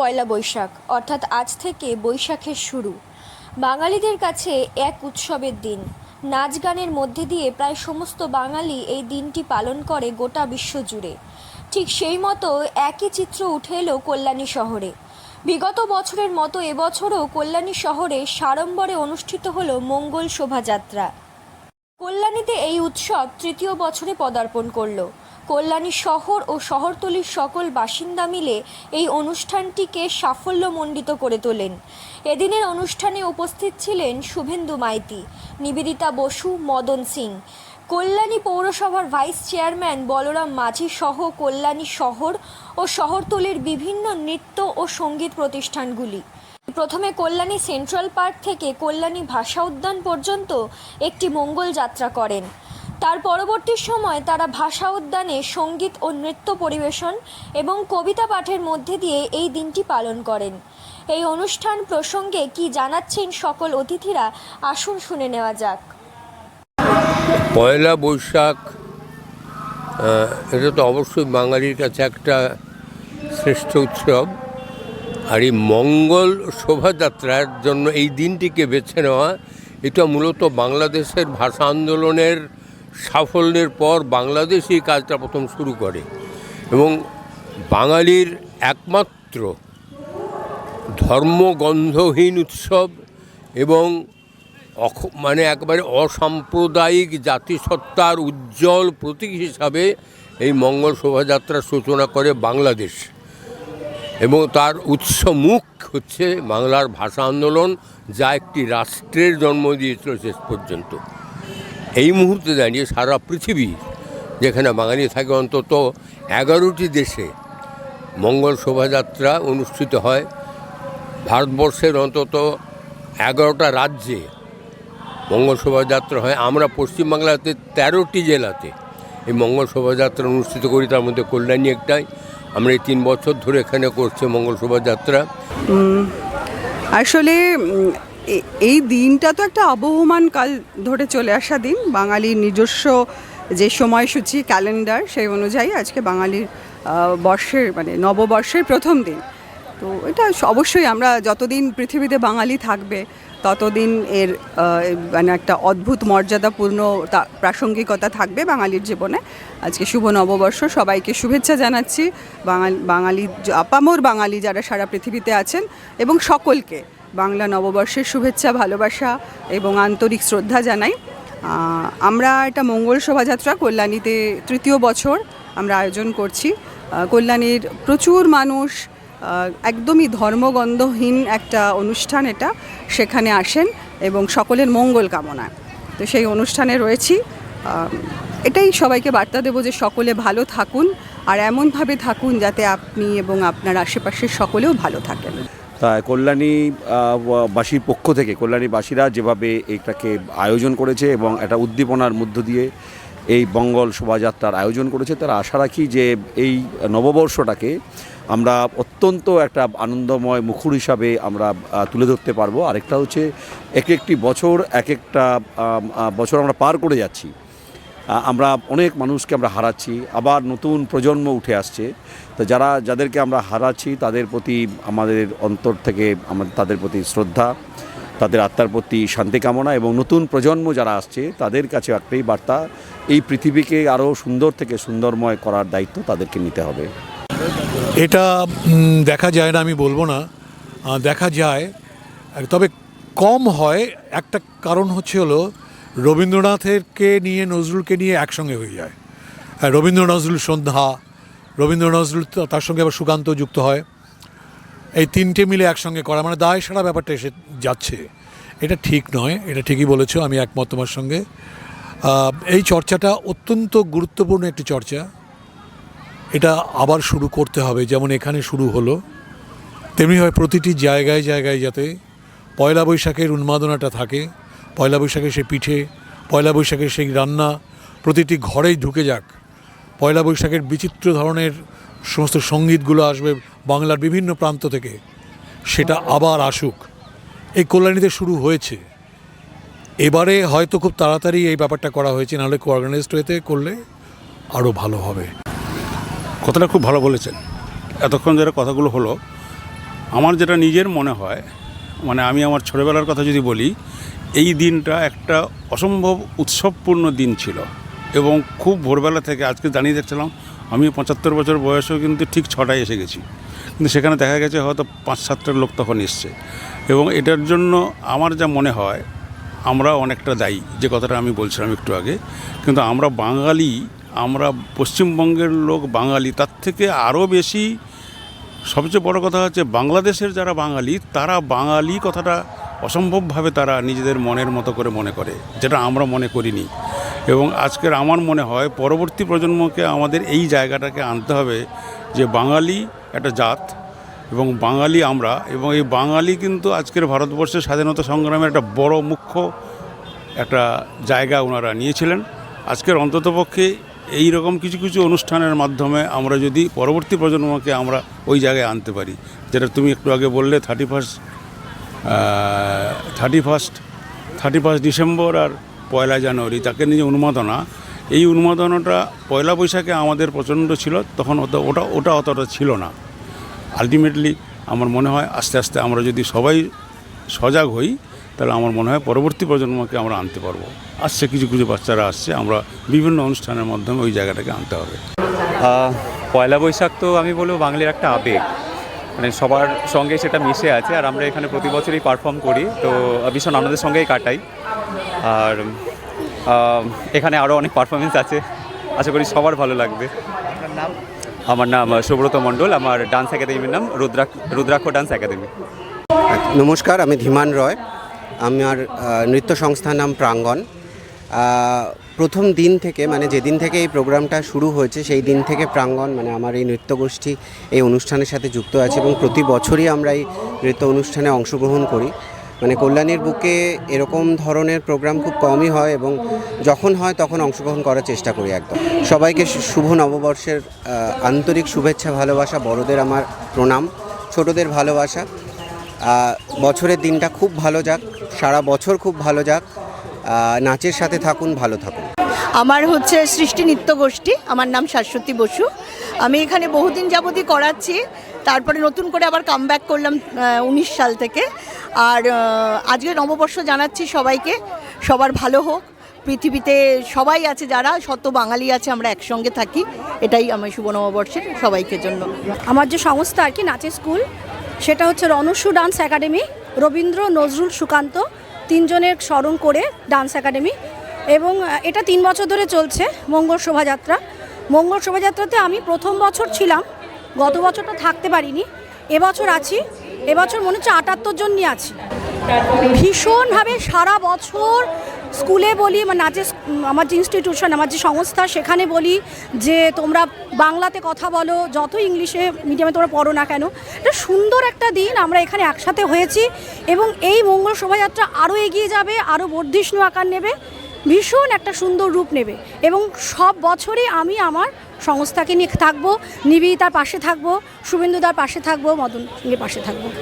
পয়লা বৈশাখ, অর্থাৎ আজ থেকে বৈশাখের শুরু। বাঙালিদের কাছে এক উৎসবের দিন। নাচ গানের মধ্যে দিয়ে প্রায় সমস্ত বাঙালি এই দিনটি পালন করে গোটা বিশ্ব জুড়ে। ঠিক সেই মতো একই চিত্র উঠে এলো কল্যাণী শহরে। বিগত বছরের মতো এবছরও কল্যাণী শহরে সাড়ম্বরে অনুষ্ঠিত হলো মঙ্গল শোভাযাত্রা। কল্যাণীতে এই উৎসব তৃতীয় বছরে পদার্পণ করলো। কল্যাণী শহর ও শহরতলির সকল বাসিন্দা মিলে এই অনুষ্ঠানটিকে সাফল্যমণ্ডিত করে তোলেন। এদিনের অনুষ্ঠানে উপস্থিত ছিলেন শুভেন্দু মাইতি, নিবেদিতা বসু, মদন সিং, কল্যাণী পৌরসভার ভাইস চেয়ারম্যান বলরাম মাঝি সহ কল্যাণী শহর ও শহরতলির বিভিন্ন নৃত্য ও সঙ্গীত প্রতিষ্ঠানগুলি। প্রথমে কল্যাণী সেন্ট্রাল পার্ক থেকে কল্যাণী ভাষা উদ্যান পর্যন্ত একটি মঙ্গল যাত্রা করেন। তার পরবর্তী সময় তারা ভাষা উদ্যানে সঙ্গীত ও নৃত্য পরিবেশন এবং কবিতা পাঠের মধ্যে দিয়ে এই দিনটি পালন করেন। এই অনুষ্ঠান প্রসঙ্গে কি জানাচ্ছেন সকল অতিথিরা, আসুন শুনে নেওয়া যাক। পয়লা বৈশাখ এটা তো অবশ্যই বাঙালির কাছে একটা শ্রেষ্ঠ উৎসব। আর এই মঙ্গল শোভাযাত্রার জন্য এই দিনটিকে বেছে নেওয়া, এটা মূলত বাংলাদেশের ভাষা আন্দোলনের সাফল্যের পর বাংলাদেশ এই কাজটা প্রথম শুরু করে এবং বাঙালির একমাত্র ধর্মগন্ধহীন উৎসব এবং একেবারে অসাম্প্রদায়িক জাতিসত্তার উজ্জ্বল প্রতীক হিসাবে এই মঙ্গল শোভাযাত্রার সূচনা করে বাংলাদেশ এবং তার উৎসমুখ হচ্ছে বাংলার ভাষা আন্দোলন, যা একটি রাষ্ট্রের জন্ম দিয়েছিল শেষ পর্যন্ত। এই মুহূর্তে দাঁড়িয়ে সারা পৃথিবী, যেখানে বাঙালি থাকে অন্তত 11টি দেশে মঙ্গল শোভাযাত্রা অনুষ্ঠিত হয়। ভারতবর্ষের অন্তত 11টা রাজ্যে মঙ্গল শোভাযাত্রা হয়। আমরা পশ্চিমবাংলাতে 13টি জেলাতে এই মঙ্গল শোভাযাত্রা অনুষ্ঠিত করি, তার মধ্যে কল্যাণী একটাই। আমরা এই 3 বছর ধরে এখানে করছি মঙ্গল শোভাযাত্রা। আসলে এই দিনটা তো একটা আবহমান কাল ধরে চলে আসা দিন। বাঙালির নিজস্ব যে সময়সূচি ক্যালেন্ডার, সেই অনুযায়ী আজকে বাঙালির বর্ষের নববর্ষের প্রথম দিন। তো এটা অবশ্যই আমরা যতদিন পৃথিবীতে বাঙালি থাকবে ততদিন এর একটা অদ্ভুত মর্যাদাপূর্ণ প্রাসঙ্গিকতা থাকবে বাঙালির জীবনে। আজকে শুভ নববর্ষ, সবাইকে শুভেচ্ছা জানাচ্ছি। বাঙালি আপামর বাঙালি যারা সারা পৃথিবীতে আছেন এবং সকলকে বাংলা নববর্ষের শুভেচ্ছা, ভালোবাসা এবং আন্তরিক শ্রদ্ধা জানাই। আমরা একটা মঙ্গল শোভাযাত্রা কল্যাণীতে তৃতীয় বছর আমরা আয়োজন করছি। কল্যাণীর প্রচুর মানুষ, একদমই ধর্মগন্ধহীন একটা অনুষ্ঠান এটা, সেখানে আসেন এবং সকলের মঙ্গল কামনায়। তো সেই অনুষ্ঠানে রয়েছি। এটাই সবাইকে বার্তা দেবো যে সকলে ভালো থাকুন আর এমনভাবে থাকুন যাতে আপনি এবং আপনার আশেপাশের সকলেও ভালো থাকেন। তাই কল্যাণীবাসীর পক্ষ থেকে কল্যাণীবাসীরা যেভাবে এইটাকে আয়োজন করেছে এবং একটা উদ্দীপনার মধ্য দিয়ে এই মঙ্গল শোভাযাত্রার আয়োজন করেছে, তারা আশা রাখি যে এই নববর্ষটাকে আমরা অত্যন্ত একটা আনন্দময় মুখর হিসাবে আমরা তুলে ধরতে পারবো। আরেকটা হচ্ছে একটি বছর একটা বছর আমরা পার করে যাচ্ছি, আমরা অনেক মানুষকে আমরা হারাচ্ছি, আবার নতুন প্রজন্ম উঠে আসছে। তো যাদেরকে আমরা হারাচ্ছি তাদের প্রতি আমাদের অন্তর থেকে তাদের প্রতি শ্রদ্ধা, তাদের আত্মার প্রতি শান্তি কামনা এবং নতুন প্রজন্ম যারা আসছে তাদের কাছে একটাই বার্তা, এই পৃথিবীকে আরও সুন্দর থেকে সুন্দরময় করার দায়িত্ব তাদেরকে নিতে হবে। এটা দেখা যায় না আমি বলবো না, দেখা যায়, তবে কম হয়। একটা কারণ হলো রবীন্দ্রনাথকে নিয়ে, নজরুলকে নিয়ে একসঙ্গে হয়ে যায়। রবীন্দ্র নজরুল সন্ধ্যা, রবীন্দ্র নজরুল তার সঙ্গে আবার সুকান্ত যুক্ত হয়, এই তিনটে মিলে একসঙ্গে করা দায় সারা ব্যাপারটা এসে যাচ্ছে। এটা ঠিক নয়, এটা ঠিকই বলেছো, আমি একমত তোমার সঙ্গে। এই চর্চাটা অত্যন্ত গুরুত্বপূর্ণ একটি চর্চা, এটা আবার শুরু করতে হবে। যেমন এখানে শুরু হলো, তেমনিভাবে প্রতিটি জায়গায় জায়গায় যাতে পয়লা বৈশাখের উন্মাদনাটা থাকে, পয়লা বৈশাখের সেই পিঠে, পয়লা বৈশাখের সেই রান্না প্রতিটি ঘরেই ঢুকে যাক। পয়লা বৈশাখের বিচিত্র ধরনের সমস্ত সঙ্গীতগুলো আসবে বাংলার বিভিন্ন প্রান্ত থেকে, সেটা আবার আসুক। এই কল্যাণীতে শুরু হয়েছে, এবারে হয়তো খুব তাড়াতাড়ি এই ব্যাপারটা করা হয়েছে, নাহলে অর্গানাইজড ওয়েতে করলে আরও ভালো হবে। কথাটা খুব ভালো বলেছেন। এতক্ষণ যারা কথাগুলো হলো, আমার যেটা নিজের মনে হয়, মানে আমি আমার ছোটোবেলার কথা যদি বলি, এই দিনটা একটা অসম্ভব উৎসবপূর্ণ দিন ছিল এবং খুব ভোরবেলা থেকে, আজকে জানিয়ে দেখছিলাম আমি 75 বছর বয়সেও কিন্তু ঠিক 6টায় এসে গেছি, কিন্তু সেখানে দেখা গেছে হয়তো 5-7টা লোক তখন এসছে। এবং এটার জন্য আমার যা মনে হয় আমরা অনেকটা দায়ী, যে কথাটা আমি বলছিলাম একটু আগে। কিন্তু আমরা বাঙালি, আমরা পশ্চিমবঙ্গের লোক বাঙালি, তার থেকে আরও বেশি সবচেয়ে বড় কথা হচ্ছে বাংলাদেশের যারা বাঙালি, তারা বাঙালি কথাটা অসম্ভবভাবে তারা নিজেদের মনের মতো করে মনে করে, যেটা আমরা মনে করিনি। এবং আজকের আমার মনে হয় পরবর্তী প্রজন্মকে আমাদের এই জায়গাটাকে আনতে হবে যে বাঙালি একটা জাত এবং বাঙালি আমরা, এবং এই বাঙালি কিন্তু আজকের ভারতবর্ষের স্বাধীনতা সংগ্রামের একটা বড় মুখ্য একটা জায়গা ওনারা নিয়েছিলেন। আজকের অন্ততপক্ষে এই রকম কিছু কিছু অনুষ্ঠানের মাধ্যমে আমরা যদি পরবর্তী প্রজন্মকে আমরা ওই জায়গায় আনতে পারি, যেটা তুমি একটু আগে বললে 31 ডিসেম্বর আর 1 জানুয়ারি তাকে নিয়ে উন্মাদনা, এই উন্মাদনাটা পয়লা বৈশাখে আমাদের প্রচণ্ড ছিল, তখন ওটা অতটা ছিল না। আলটিমেটলি আমার মনে হয় আস্তে আস্তে আমরা যদি সবাই সজাগ হই, তাহলে আমার মনে হয় পরবর্তী প্রজন্মকে আমরা আনতে পারবো। আসছে কিছু কিছু বাচ্চারা আসছে, আমরা বিভিন্ন অনুষ্ঠানের মাধ্যমে ওই জায়গাটাকে আনতে হবে। পয়লা বৈশাখ তো আমি বলবো বাঙালির একটা আবেগ, মানে সবার সঙ্গে সেটা মিশে আছে। আর আমরা এখানে প্রতি বছরই পারফর্ম করি, তো ভীষণ আনন্দের সঙ্গেই কাটাই। আর এখানে আরও অনেক পারফরমেন্স আছে, আশা করি সবার ভালো লাগবে। আমার নাম সুব্রত মণ্ডল, আমার ডান্স একাডেমির নাম রুদ্রাক্ষ ডান্স একাডেমি। নমস্কার, আমি ধীমান রয়। আমার নৃত্য সংস্থার নাম প্রাঙ্গণ। প্রথম দিন থেকে, মানে যেদিন থেকে এই প্রোগ্রামটা শুরু হয়েছে সেই দিন থেকে প্রাঙ্গণ, মানে আমার এই নৃত্যগোষ্ঠী এই অনুষ্ঠানের সাথে যুক্ত আছে এবং প্রতি বছরই আমরা এই নৃত্য অনুষ্ঠানে অংশগ্রহণ করি। মানে কল্যাণীর বুকে এরকম ধরনের প্রোগ্রাম খুব কমই হয় এবং যখন হয় তখন অংশগ্রহণ করার চেষ্টা করি একদম। সবাইকে শুভ নববর্ষের আন্তরিক শুভেচ্ছা, ভালোবাসা। বড়দের আমার প্রণাম, ছোটদের ভালোবাসা। বছরের দিনটা খুব ভালো যাক, সারা বছর খুব ভালো যাক। নাচের সাথে থাকুন, ভালো থাকুন। আমার হচ্ছে সৃষ্টি নৃত্য গোষ্ঠী, আমার নাম শাশ্বতী বসু। আমি এখানে বহুদিন যাবতই করাচ্ছি, তারপরে নতুন করে আবার কামব্যাক করলাম 19 সাল থেকে। আর আজকে নববর্ষ জানাচ্ছি সবাইকে, সবার ভালো হোক। পৃথিবীতে সবাই আছে, যারা শত বাঙালি আছে, আমরা একসঙ্গে থাকি, এটাই আমার শুভ নববর্ষের সবাইকে জন্য। আমার যে সংস্থা আর কি, নাচের স্কুল, সেটা হচ্ছে রণসু ডান্স একাডেমি, রবীন্দ্র, নজরুল, সুকান্ত তিনজনের স্মরণ করে ডান্স একাডেমি। এবং এটা 3 বছর ধরে চলছে মঙ্গল শোভাযাত্রা। মঙ্গল শোভাযাত্রাতে আমি প্রথম বছর ছিলাম, গত বছরটা থাকতে পারিনি, এবছর আছি। এবছর মনে হচ্ছে 78 জন নিয়ে আছি। ভীষণভাবে সারা বছর স্কুলে বলি, নাচের আমার যে ইনস্টিটিউশন, আমার যে সংস্থা, সেখানে বলি যে তোমরা বাংলাতে কথা বলো, যত ইংলিশে মিডিয়ামে তোমরা পড়ো না কেন। এটা সুন্দর একটা দিন, আমরা এখানে একসাথে হয়েছি এবং এই মঙ্গল শোভাযাত্রা আরও এগিয়ে যাবে, আরও বর্ধিষ্ণু আকার নেবে, ভীষণ একটা সুন্দর রূপ নেবে। এবং সব বছরই আমি আমার সংস্থাকে নিয়ে থাকবো, নিবিড়িতার পাশে থাকবো, শুভেন্দুদার পাশে থাকবো, মদন সিংয়ের পাশে থাকবো।